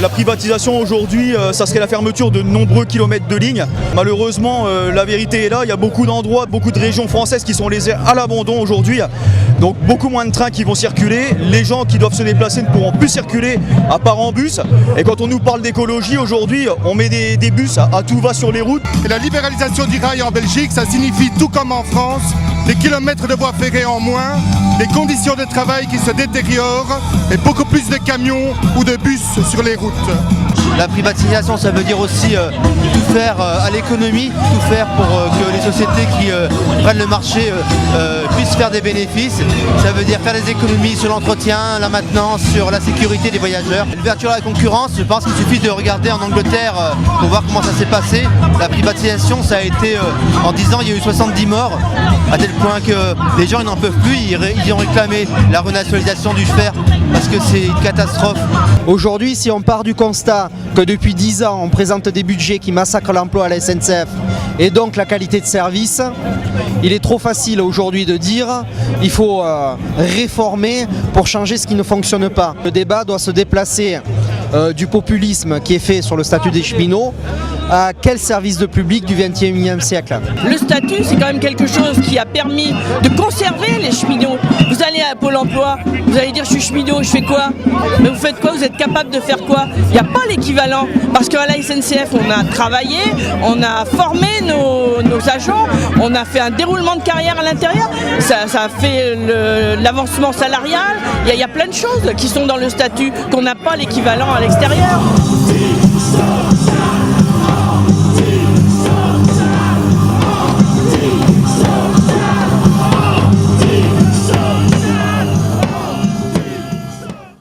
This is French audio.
La privatisation aujourd'hui, ça serait la fermeture de nombreux kilomètres de lignes. Malheureusement, la vérité est là, il y a beaucoup d'endroits, beaucoup de régions françaises qui sont laissées à l'abandon aujourd'hui. Donc beaucoup moins de trains qui vont circuler, les gens qui doivent se déplacer ne pourront plus circuler à part en bus. Et quand on nous parle d'écologie aujourd'hui, on met des bus à tout va sur les routes. Et la libéralisation du rail en Belgique, ça signifie tout comme en France, des kilomètres de voies ferrées en moins, des conditions de travail qui se détériorent et beaucoup plus de camions ou de bus sur les routes. La privatisation, ça veut dire aussi tout faire à l'économie, tout faire pour que les sociétés qui prennent le marché puissent faire des bénéfices. Ça veut dire faire des économies sur l'entretien, la maintenance, sur la sécurité des voyageurs. L'ouverture à la concurrence, je pense qu'il suffit de regarder en Angleterre pour voir comment ça s'est passé. La privatisation, ça a été, en 10 ans, il y a eu 70 morts, à tel point que les gens ils n'en peuvent plus, ils ont réclamé la renationalisation du fer parce que c'est une catastrophe. Aujourd'hui, si on part du constat que depuis 10 ans, on présente des budgets qui massacrent l'emploi à la SNCF et donc la qualité de service, il est trop facile aujourd'hui de dire il faut réformer pour changer ce qui ne fonctionne pas. Le débat doit se déplacer du populisme qui est fait sur le statut des cheminots à quel service de public du XXIe siècle. Le statut, c'est quand même quelque chose qui a permis de conserver les cheminots. Vous allez à Pôle emploi, vous allez dire je suis cheminot, je fais quoi? Mais vous faites quoi? Vous êtes capable de faire quoi? Il n'y a pas l'équivalent. Parce qu'à la SNCF, on a travaillé, on a formé nos agents, on a fait un déroulement de carrière à l'intérieur, ça a fait l'avancement salarial, il y a plein de choses qui sont dans le statut qu'on n'a pas l'équivalent à l'extérieur.